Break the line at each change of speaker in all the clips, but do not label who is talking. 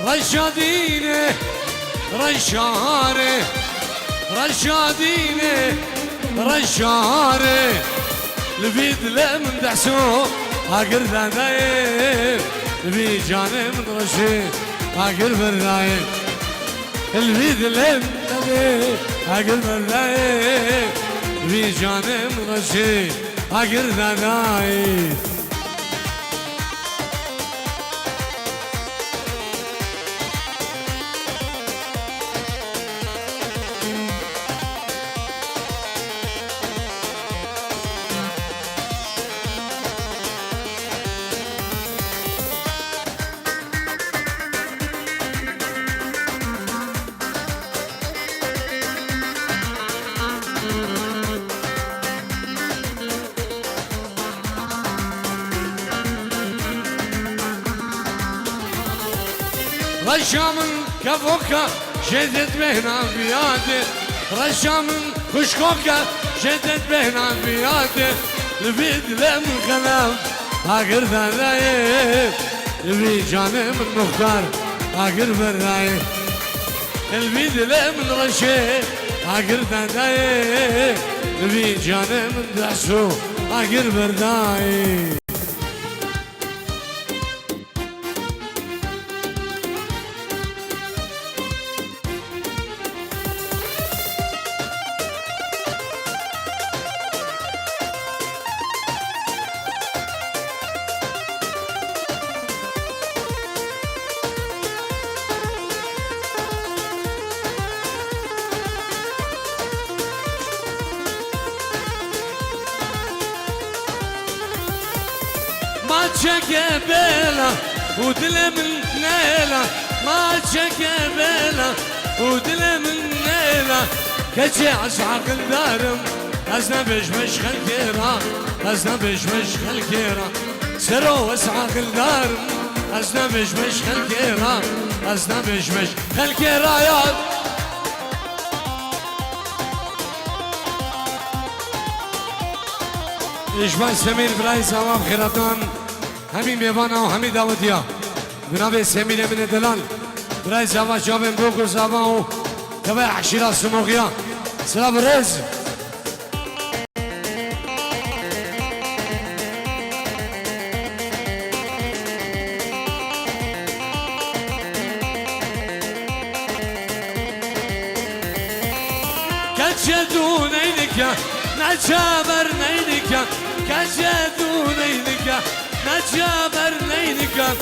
رشادينه رشاره رشادينه رشاره البيد لمن دحسو اقر ذايب البي جانب رشي اقر برنايب البيد لمن اقر برنايب البي جانب رشي اقر ذايب رشامن كفوكا شدت بهنا بياده رشامن خشكوكا شدت بهنا بياده البيد لم خلاف اقر ذايب البي جانب المختار اقر برايب البيد لم رشي اقر ذايب البي جانب دعسو اقر برايب ما تشكبلا ودل من نيلة ما تشكبلا ودل من نيلة كتشي عشاق الدارم أزنا بشمش خلكيرا أزنا بشمش خلكيرا سرو اسعاق الدارم أزنا بشمش خلكيرا أزنا بشمش خلكيرا يا إجمال سمير براي سوام خيراتان همین میوانا و همین دعوتیا جناب سمیر من دلال برای زوا جابن بوکر زوا و تبع عشیرة سموغیا سلام رز كجدون عينك نجابر عينك كجدون عينك نجابر عينك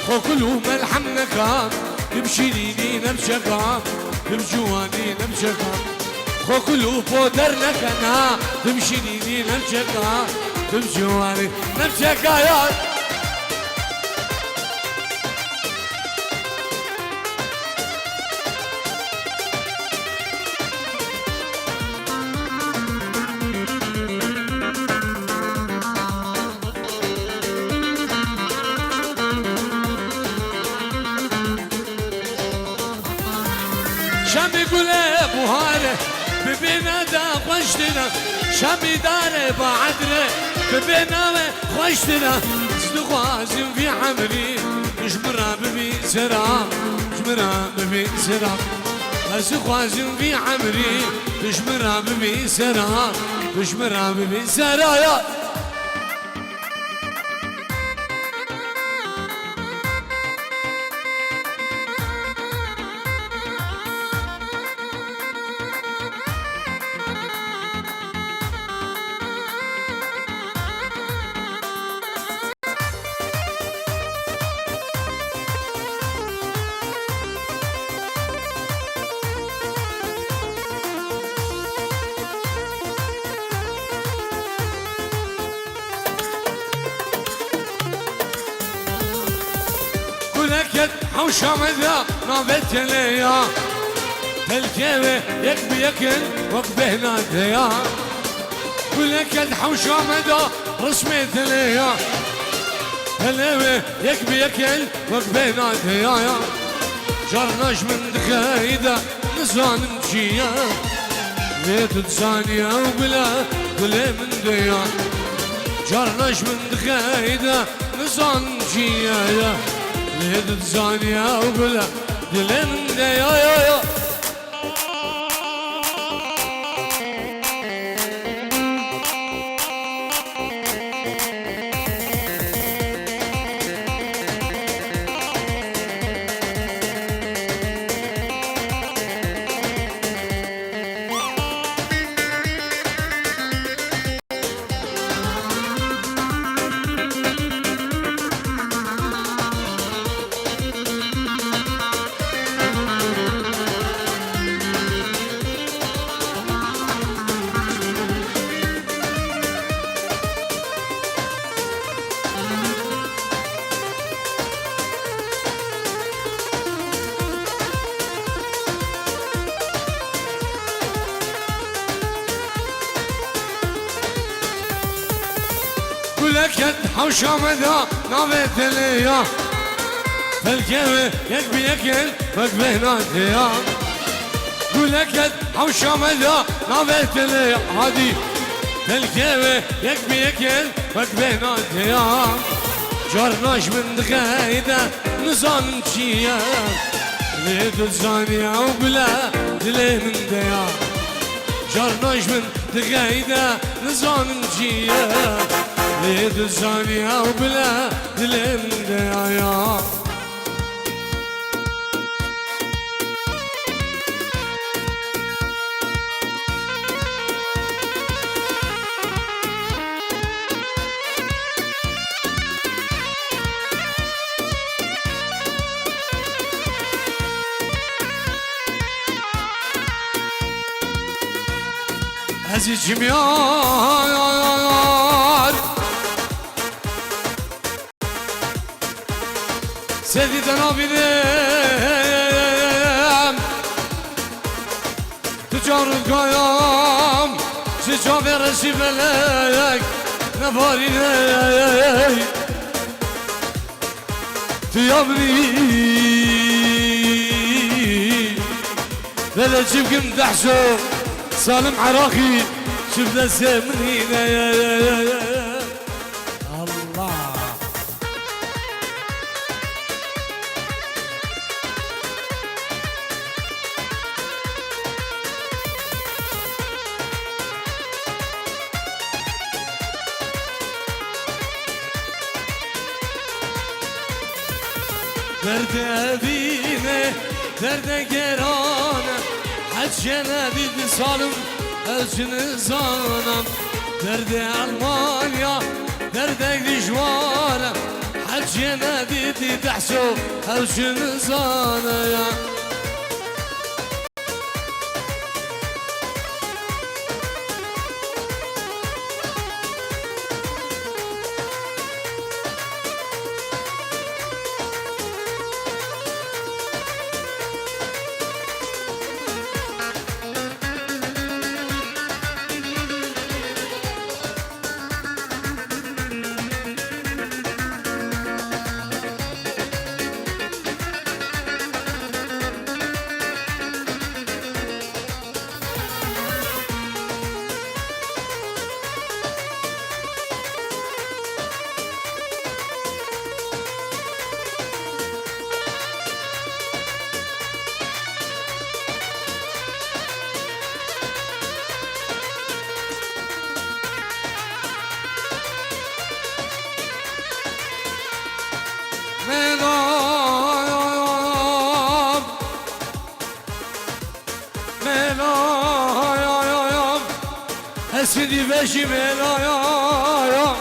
خو كلهم الحمنك تمشيني نمشكا تمجواني نمشكا خو كله بودرنك انا تمشيني نمشكا تمجواني نمشكا يا شامي قولي بوهاري ببينا دا خوشتنا شامي داري بعدري ببينا خوشتنا سنخوازم في عمري جمرا ببي سرا جمرا ببي سرا سنخوازم في عمري جمرا ببي سرا جمرا ببي سرا يا لكت حوشة مدى نابت ليا الكيوي يكبي يكن وقبه ناديا ولكت حوشة مدى رسمت ليا الكيوي يكبي يكن وقبه ناديا جرناش من دخايدة نزان مشيا بيت تزانيا وبلا من ديا جرناش من دخايدة نزان مشيا ليد زانية وبلا دل من ده يا لكن حوشة مدى نابت ليا فالكيوي يكبي يكل وكبه ناديا قول لكن حوشة مدى نابت ليا عادي فالكيوي يكبي يكل وكبه ناديا جرناش من دقايدة نظام تشيا ليد الزانية وبلا دلي من ديا جرناش من دقايدة نظام تشيا ليد الزانية وبلا دلم ديايا هزي جميار سيدي تنابينم تجار القيام سجاب رسيب لك نباريني تيابني بلا جيبكم دحشو سالم عراقي شوف ذا سمني الله درد أبينه درد گرانه حجنا دید سالم الجن زانم درد ألمانيا درد دجوانه حجنا دید تحسو الجن زانه سيدي باشي ملايا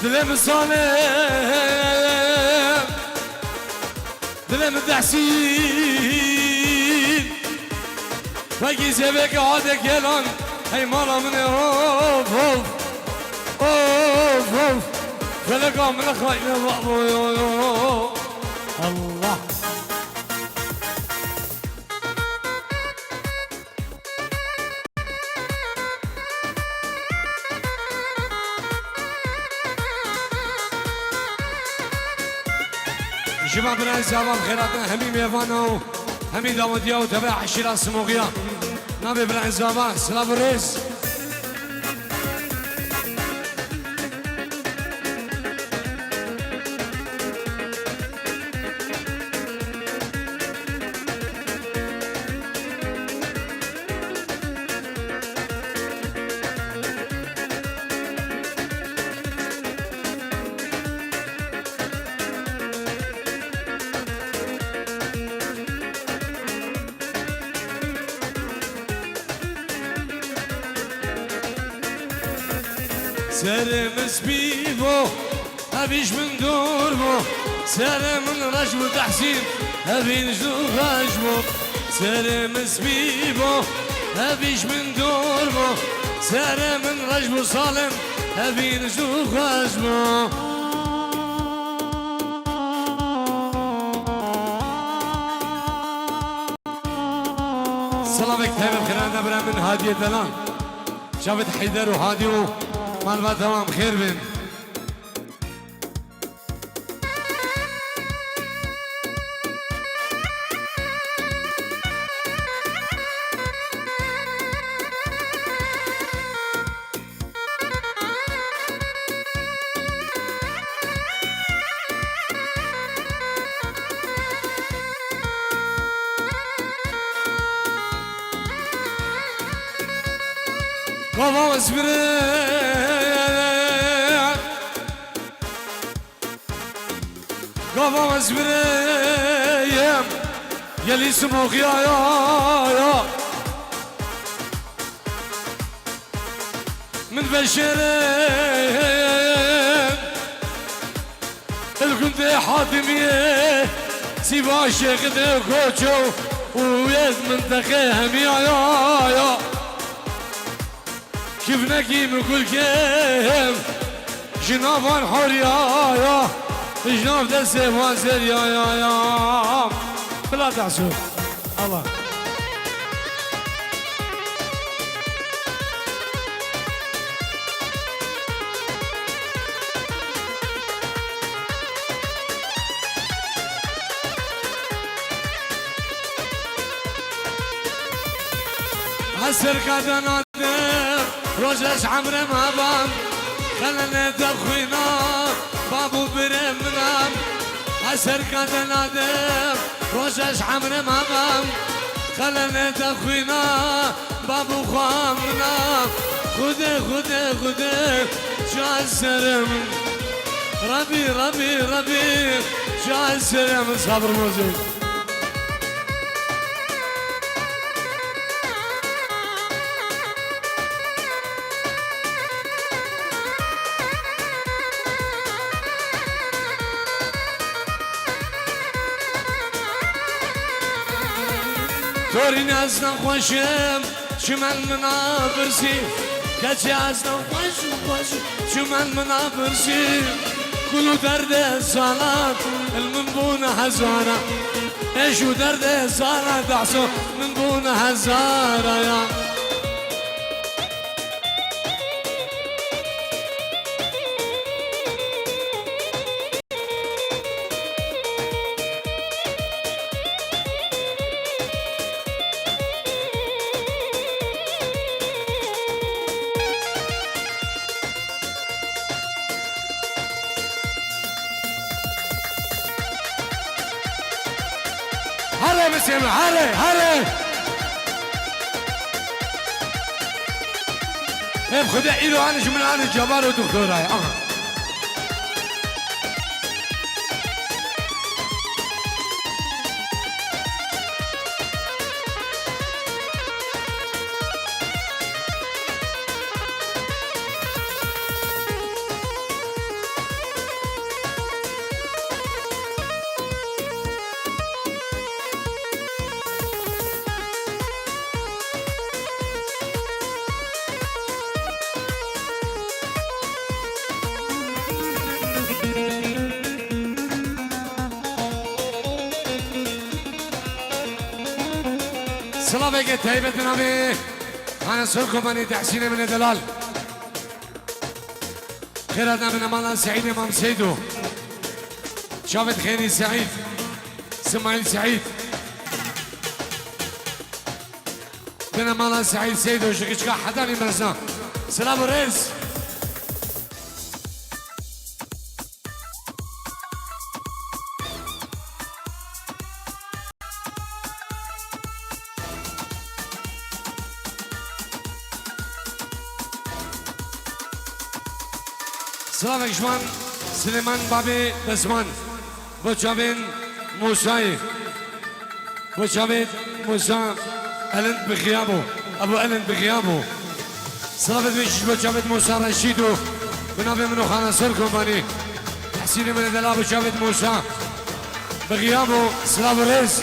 دلم صالح دلم دحسين باقي زبك عادك يلان هاي مرة من اوف اوف اوف اوف فلقا من اخوائنا بعضو الله شباب العز شباب خيراتنا همي ميفانا همي داوديا وتبع عشيرة السموغية نبي بالعز شباب سلام الرئيس سرم سبيبو أبيش من دوربو سرم من رجب تحسين أبيش غاجبو سرم سبيبو أبيش من دوربو سرم من رجب صالم أبيش غاجبو سلامك تهيب الخيران نبرا من هادي دلان شافت حيدر وهادي ومالبا تمام خير بين بابا مزبرين بابا مزبرين يلي سموك يا من بشرين الكنت حاتمية سيبا الشيخ ده كوتشو ويز منطقهم يا كيف نكيم كل كيم جنافان حور يا جناف دسه وانزل يا بلا تعسو الله هسر كادنا روجش عمري ما بام خلنا تخوينا بابو برم نام هسر كادنا روجش عمري ما بام خلنا تخوينا بابو خامنا خده شال سرم ربي شال سرم صبر موزيك دورين ازنا خوشم شمال منابرسي كاتي ازنا خوش شمال منابرسي كلو درد صالات المنبونة هزارة ايشو درد صالة دعسو منبونة هزارة يا هلا مسلم هلا خذ ايده انا شو من انا جبار ودكتور هاي سلامك تهيبة نامي أنا سركم بني تحسين من دلال خيراتنا من أمان سعيد إمام سيدو شافت خيري سعيد اسماعيل سعيد من أمان سعيد سيدو شكشكا حداني مرسا سلام الرئيس سلام شمان سلیمان بابی بسمان بچابین موسای بچابین موسا الند بخیابو ابو الند بخیابو سلام بیش بچابین موسا رشیدو بنابي منو خانسر كومباني حسين من دلاب وشافت موسى بغيابه سلام الرئيس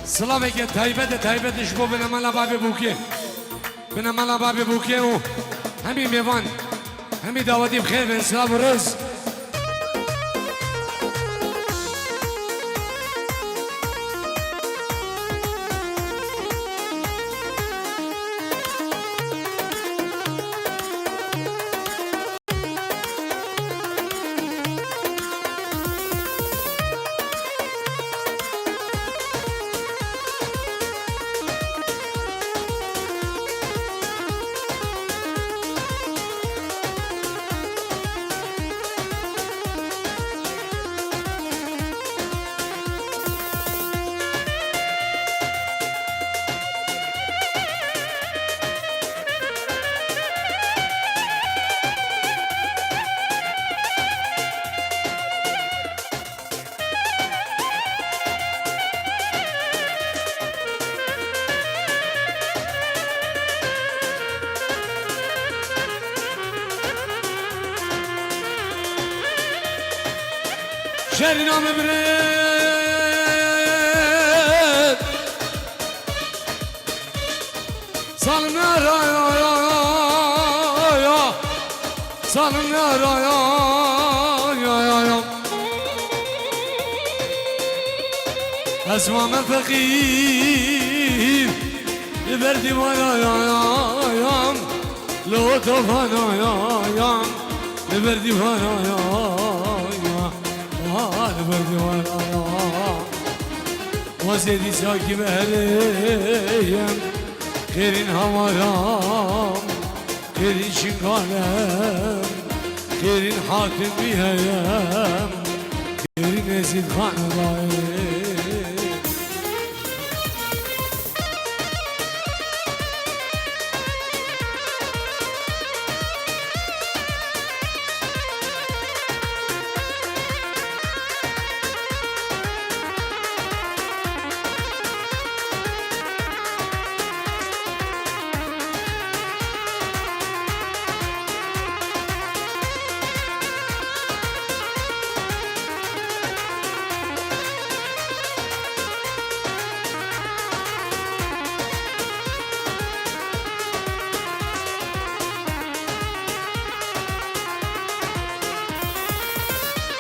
سلامك تايبت شبو بنمالا بابي بوكي بنمالا بابي بوكي و همي ميوان همي داودي بخير بن سلام ورز شرنا مبرد صالنا رايا صالنا رايا اسمع من فقير يبردي ورايا لو طفانا يا يبردي ورايا بردي ورايا وزيدي ساكي بهريم خيرين هوارام خيرين شنقالم خيرين حاكم بيهيم خيرين يزيد خان الله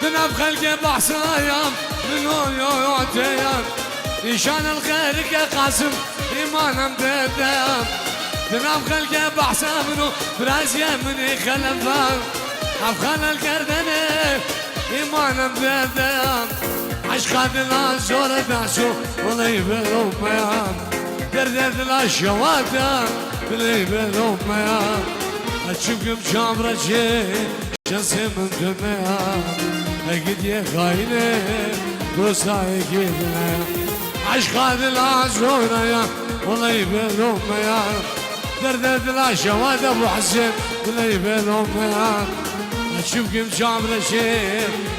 دنا بخلق بحصايام من هون يوتيام نشان الخير كقاسم إيمانا بدام دنا بخلق بحصام منو برازيا من خلفان أبخان الكردنة إيمانا بدام عشقات لا زور داسو والله يبلو ميام دردت لا شواتا والله يبلو ميام أشوفكم شامرة شنسي من دميام أكيد يا خاينة دوستا يكيدنا عشقات العزورة يا والله يبلوم يا دردت لا شواد أبو حسين والله يبلوم يا أشوفكم شامرة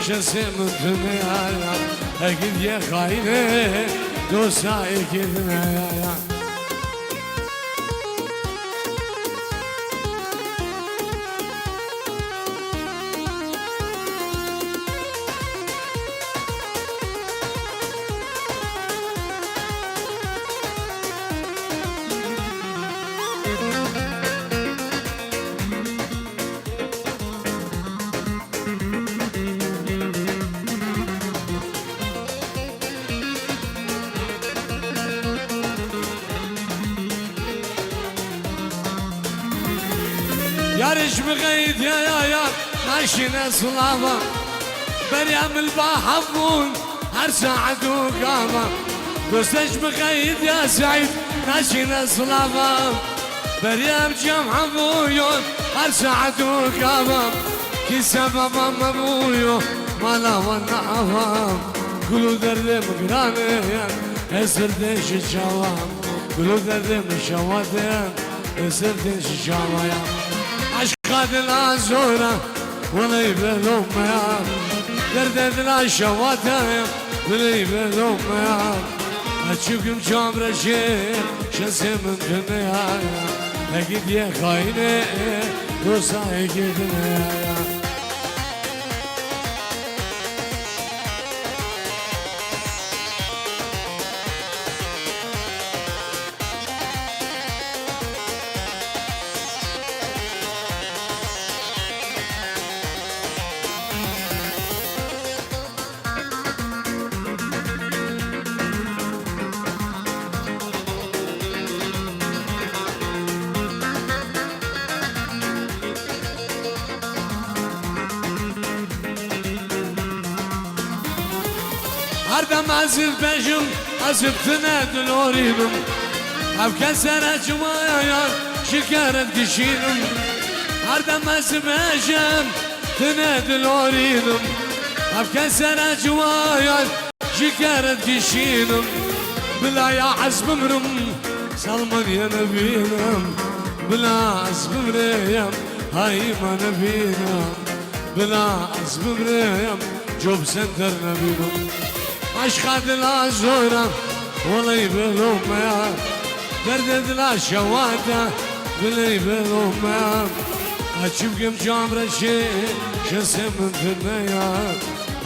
شنسي من دميام أكيد يا خاينة دوستا يكيدنا يا يارش بغيت يا ماشينا صلابة بريم البحبون هر ساعة وقامة دوستش بغيت يا سعيد ماشينا صلابة بريم جمع بويون هر ساعة وقامة كي سبب مبويو مالا والنعفام قلو درد مقراني اسر ديش الشوام قلو درد مشواتين سرتن شامايا عشق دل زورا ولي بلوم يا درد دل شواتا ولي بلوم يا أشوفكم شامر شيء شنسي من دنيا أكيد يا خاينة دوسا أكيد يا هردم azıp beşim, azıptına düloriyim Avkesere cumaya şikeret kişiyim Herdem azıp beşim, tına düloriyim Avkesere cumaya şikeret kişiyim Bila ya azbımrım, salman ya nebiyim Bila azbımrıyım, hayma nebiyim Bila azbımrıyım, job center nebiyim عشق دل زورا ولي بلوم يا درد دل شواتا ولي بلوم يا أشوفكم جامر الشيء شنسي من دنيا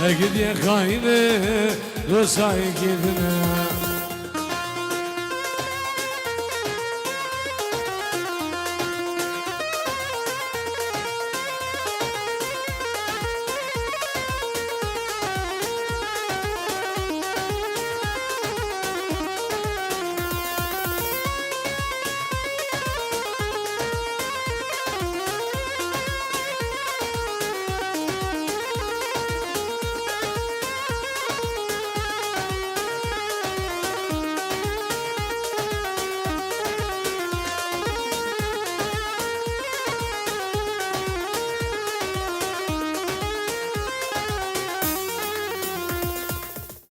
أكيد يا خاينة لو سايق دنيا